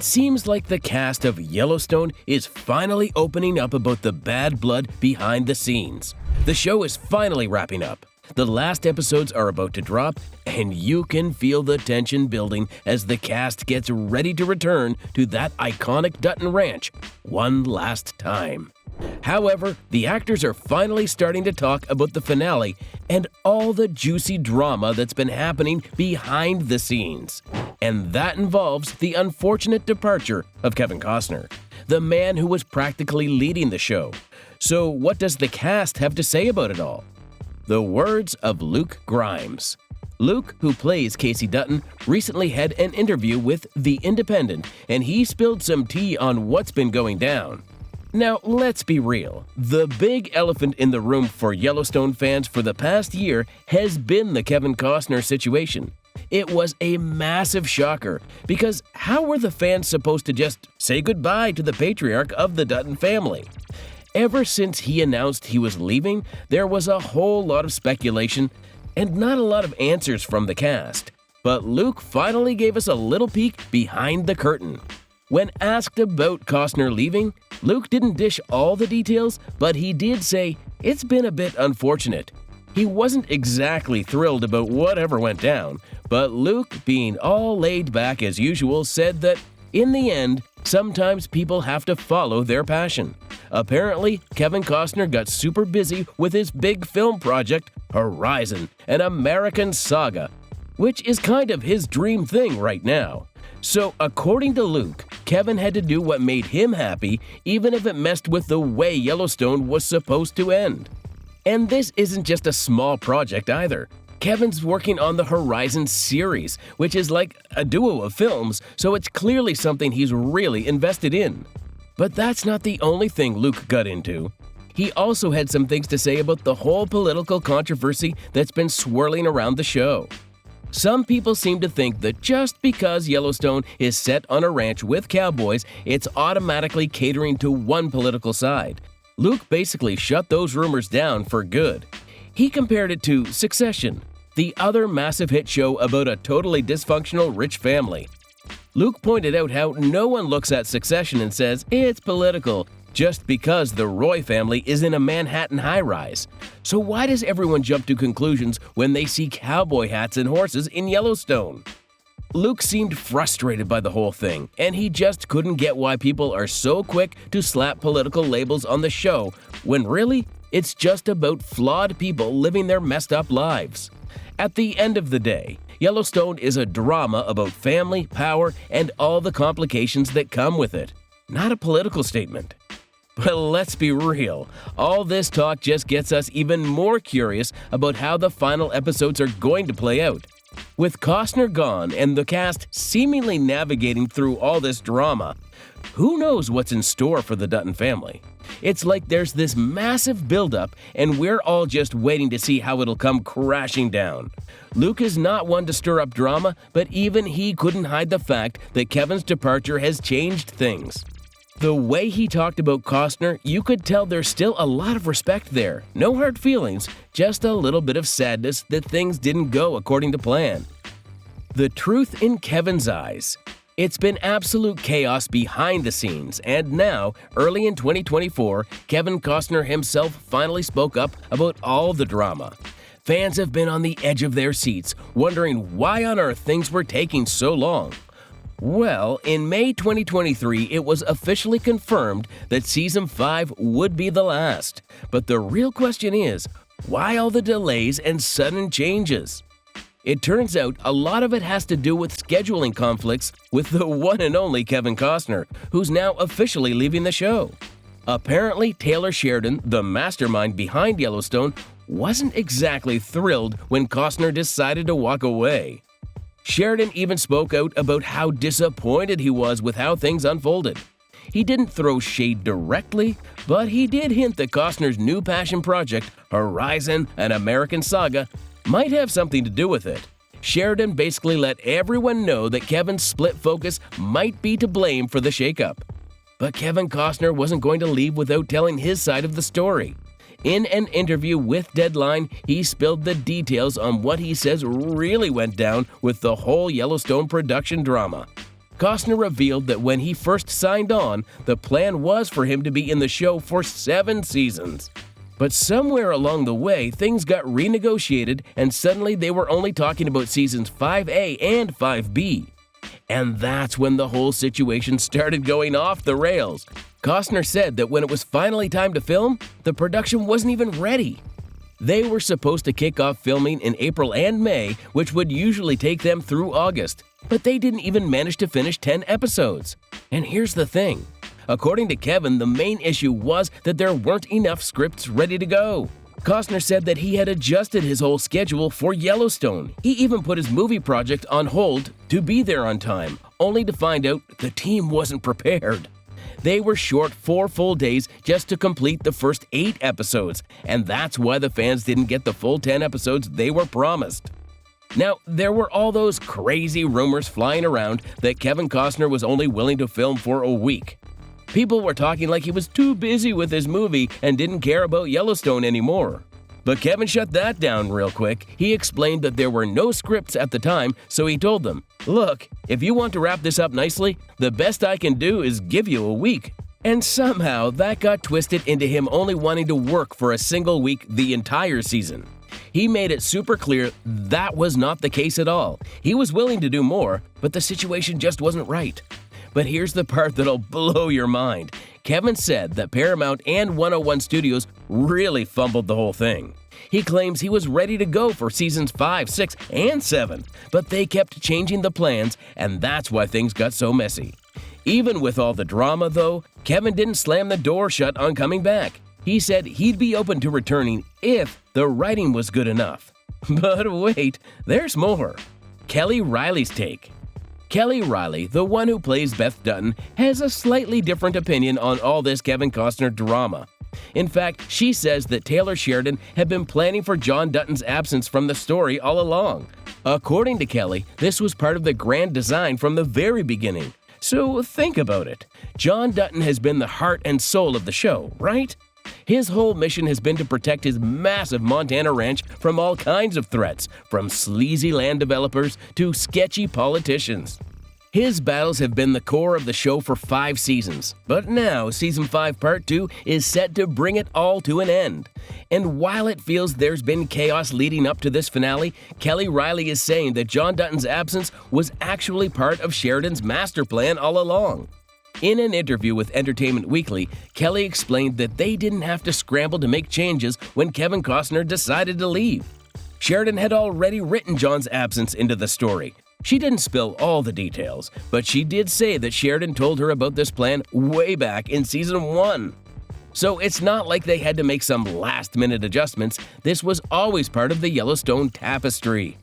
seems like the cast of Yellowstone is finally opening up about the bad blood behind the scenes. The show is finally wrapping up. The last episodes are about to drop, and you can feel the tension building as the cast gets ready to return to that iconic Dutton ranch one last time. However, the actors are finally starting to talk about the finale and all the juicy drama that's been happening behind the scenes. And that involves the unfortunate departure of Kevin Costner, the man who was practically leading the show. So what does the cast have to say about it all? The words of Luke Grimes. Luke, who plays Casey Dutton, recently had an interview with The Independent, and he spilled some tea on what's been going down. Now, let's be real. The big elephant in the room for Yellowstone fans for the past year has been the Kevin Costner situation. It was a massive shocker, because how were the fans supposed to just say goodbye to the patriarch of the Dutton family? Ever since he announced he was leaving, there was a whole lot of speculation and not a lot of answers from the cast. But Luke finally gave us a little peek behind the curtain. When asked about Costner leaving, Luke didn't dish all the details, but he did say it's been a bit unfortunate. He wasn't exactly thrilled about whatever went down, but Luke, being all laid back as usual, said that, in the end, sometimes people have to follow their passion. Apparently, Kevin Costner got super busy with his big film project, Horizon, an American saga, which is kind of his dream thing right now. So, according to Luke, Kevin had to do what made him happy, even if it messed with the way Yellowstone was supposed to end. And this isn't just a small project either. Kevin's working on the Horizon series, which is like a duo of films, so it's clearly something he's really invested in. But that's not the only thing Luke got into. He also had some things to say about the whole political controversy that's been swirling around the show. Some people seem to think that just because Yellowstone is set on a ranch with cowboys, it's automatically catering to one political side. Luke basically shut those rumors down for good. He compared it to Succession, the other massive hit show about a totally dysfunctional rich family. Luke pointed out how no one looks at Succession and says it's political just because the Roy family is in a Manhattan high-rise. So why does everyone jump to conclusions when they see cowboy hats and horses in Yellowstone? Luke seemed frustrated by the whole thing, and he just couldn't get why people are so quick to slap political labels on the show when really, it's just about flawed people living their messed up lives. At the end of the day, Yellowstone is a drama about family, power, and all the complications that come with it, not a political statement. But let's be real, all this talk just gets us even more curious about how the final episodes are going to play out. With Costner gone and the cast seemingly navigating through all this drama, who knows what's in store for the Dutton family? It's like there's this massive buildup and we're all just waiting to see how it'll come crashing down. Luke is not one to stir up drama, but even he couldn't hide the fact that Kevin's departure has changed things. The way he talked about Costner, you could tell there's still a lot of respect there. No hard feelings, just a little bit of sadness that things didn't go according to plan. The truth in Kevin's eyes. It's been absolute chaos behind the scenes, and now, early in 2024, Kevin Costner himself finally spoke up about all the drama. Fans have been on the edge of their seats, wondering why on earth things were taking so long. Well, in May 2023, it was officially confirmed that Season 5 would be the last. But the real question is, why all the delays and sudden changes? It turns out a lot of it has to do with scheduling conflicts with the one and only Kevin Costner, who's now officially leaving the show. Apparently, Taylor Sheridan, the mastermind behind Yellowstone, wasn't exactly thrilled when Costner decided to walk away. Sheridan even spoke out about how disappointed he was with how things unfolded. He didn't throw shade directly, but he did hint that Costner's new passion project, Horizon, an American saga, might have something to do with it. Sheridan basically let everyone know that Kevin's split focus might be to blame for the shakeup. But Kevin Costner wasn't going to leave without telling his side of the story. In an interview with Deadline, he spilled the details on what he says really went down with the whole Yellowstone production drama. Costner revealed that when he first signed on, the plan was for him to be in the show for 7 seasons. But somewhere along the way, things got renegotiated and suddenly they were only talking about seasons 5A and 5B. And that's when the whole situation started going off the rails. Costner said that when it was finally time to film, the production wasn't even ready. They were supposed to kick off filming in April and May, which would usually take them through August, but they didn't even manage to finish 10 episodes. And here's the thing. According to Kevin, the main issue was that there weren't enough scripts ready to go. Costner said that he had adjusted his whole schedule for Yellowstone. He even put his movie project on hold to be there on time, only to find out the team wasn't prepared. They were short 4 full days just to complete the first 8 episodes, and that's why the fans didn't get the full 10 episodes they were promised. Now, there were all those crazy rumors flying around that Kevin Costner was only willing to film for a week. People were talking like he was too busy with his movie and didn't care about Yellowstone anymore. But Kevin shut that down real quick. He explained that there were no scripts at the time, so he told them, "Look, if you want to wrap this up nicely, the best I can do is give you a week." And somehow that got twisted into him only wanting to work for a single week the entire season. He made it super clear that was not the case at all. He was willing to do more, but the situation just wasn't right. But here's the part that'll blow your mind. Kevin said that Paramount and 101 Studios really fumbled the whole thing. He claims he was ready to go for seasons 5, 6, and 7, but they kept changing the plans, and that's why things got so messy. Even with all the drama, though, Kevin didn't slam the door shut on coming back. He said he'd be open to returning if the writing was good enough. But wait, there's more. Kelly Riley's take. Kelly Riley, the one who plays Beth Dutton, has a slightly different opinion on all this Kevin Costner drama. In fact, she says that Taylor Sheridan had been planning for John Dutton's absence from the story all along. According to Kelly, this was part of the grand design from the very beginning. So think about it. John Dutton has been the heart and soul of the show, right? His whole mission has been to protect his massive Montana ranch from all kinds of threats, from sleazy land developers to sketchy politicians. His battles have been the core of the show for 5 seasons, but now Season 5 Part 2 is set to bring it all to an end. And while it feels there's been chaos leading up to this finale, Kelly Riley is saying that John Dutton's absence was actually part of Sheridan's master plan all along. In an interview with Entertainment Weekly, Kelly explained that they didn't have to scramble to make changes when Kevin Costner decided to leave. Sheridan had already written John's absence into the story. She didn't spill all the details, but she did say that Sheridan told her about this plan way back in Season 1. So it's not like they had to make some last-minute adjustments. This was always part of the Yellowstone tapestry.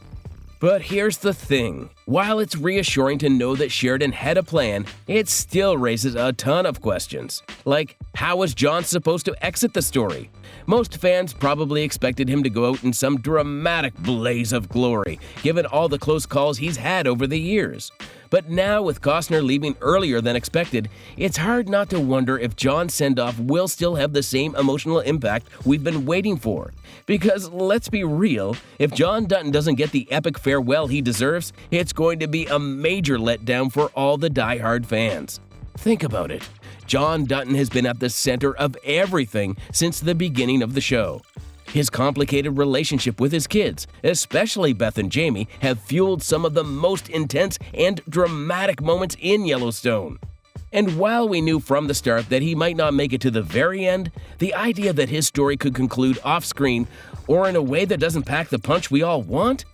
But here's the thing. While it's reassuring to know that Sheridan had a plan, it still raises a ton of questions. Like, how was John supposed to exit the story? Most fans probably expected him to go out in some dramatic blaze of glory, given all the close calls he's had over the years. But now, with Costner leaving earlier than expected, it's hard not to wonder if John's send-off will still have the same emotional impact we've been waiting for. Because, let's be real, if John Dutton doesn't get the epic farewell he deserves, it's going to be a major letdown for all the die-hard fans. Think about it. John Dutton has been at the center of everything since the beginning of the show. His complicated relationship with his kids, especially Beth and Jamie, have fueled some of the most intense and dramatic moments in Yellowstone. And while we knew from the start that he might not make it to the very end, the idea that his story could conclude off-screen or in a way that doesn't pack the punch we all want,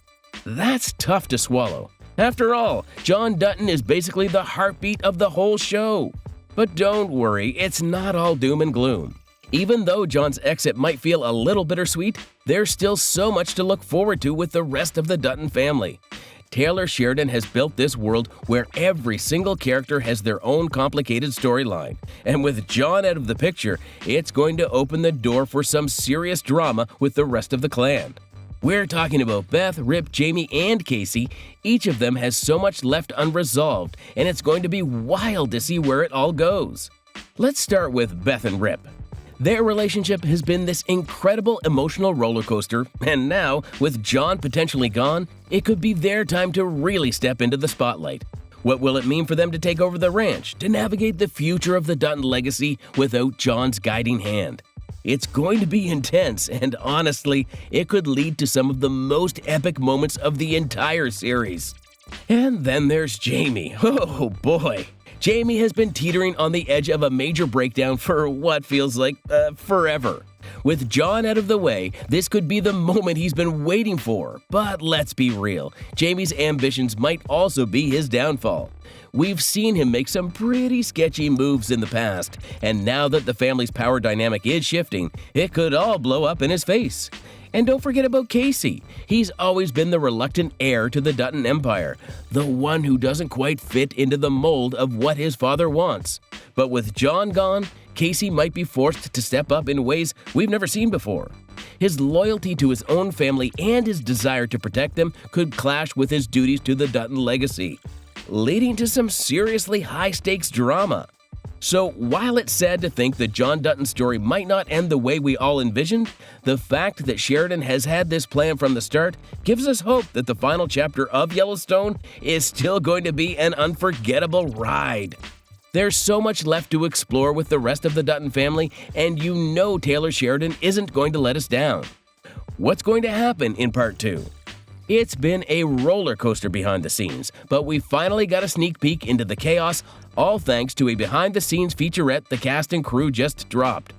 that's tough to swallow. After all, John Dutton is basically the heartbeat of the whole show. But don't worry, it's not all doom and gloom. Even though John's exit might feel a little bittersweet, there's still so much to look forward to with the rest of the Dutton family. Taylor Sheridan has built this world where every single character has their own complicated storyline. And with John out of the picture, it's going to open the door for some serious drama with the rest of the clan. We're talking about Beth, Rip, Jamie, and Casey. Each of them has so much left unresolved, and it's going to be wild to see where it all goes. Let's start with Beth and Rip. Their relationship has been this incredible emotional roller coaster, and now, with John potentially gone, it could be their time to really step into the spotlight. What will it mean for them to take over the ranch, to navigate the future of the Dutton legacy without John's guiding hand? It's going to be intense, and honestly, it could lead to some of the most epic moments of the entire series. And then there's Jamie. Oh boy. Jamie has been teetering on the edge of a major breakdown for what feels like forever. With John out of the way, this could be the moment he's been waiting for. But let's be real, Jamie's ambitions might also be his downfall. We've seen him make some pretty sketchy moves in the past, and now that the family's power dynamic is shifting, it could all blow up in his face. And don't forget about Casey. He's always been the reluctant heir to the Dutton Empire, the one who doesn't quite fit into the mold of what his father wants. But with John gone, Casey might be forced to step up in ways we've never seen before. His loyalty to his own family and his desire to protect them could clash with his duties to the Dutton legacy, leading to some seriously high-stakes drama. So while it's sad to think that John Dutton's story might not end the way we all envisioned, the fact that Sheridan has had this plan from the start gives us hope that the final chapter of Yellowstone is still going to be an unforgettable ride. There's so much left to explore with the rest of the Dutton family, and you know Taylor Sheridan isn't going to let us down. What's going to happen in Part 2? It's been a roller coaster behind the scenes, but we finally got a sneak peek into the chaos, all thanks to a behind-the-scenes featurette the cast and crew just dropped.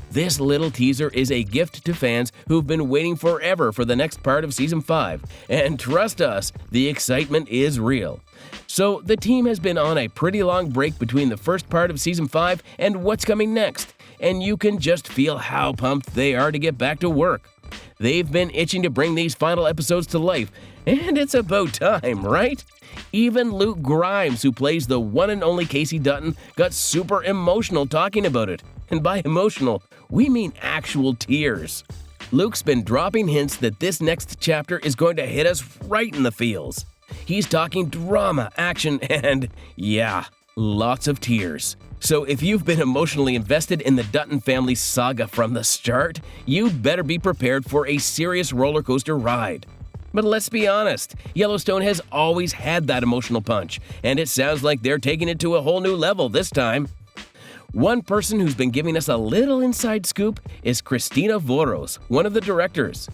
This little teaser is a gift to fans who've been waiting forever for the next part of Season 5, and trust us, the excitement is real. So the team has been on a pretty long break between the first part of Season 5 and what's coming next, and you can just feel how pumped they are to get back to work. They've been itching to bring these final episodes to life, and it's about time, right? Even Luke Grimes, who plays the one and only Casey Dutton, got super emotional talking about it. And by emotional, we mean actual tears. Luke's been dropping hints that this next chapter is going to hit us right in the feels. He's talking drama, action, and yeah, lots of tears. So if you've been emotionally invested in the Dutton family's saga from the start, you'd better be prepared for a serious roller coaster ride. But let's be honest, Yellowstone has always had that emotional punch, and it sounds like they're taking it to a whole new level this time. One person who's been giving us a little inside scoop is Christina Voros, one of the directors.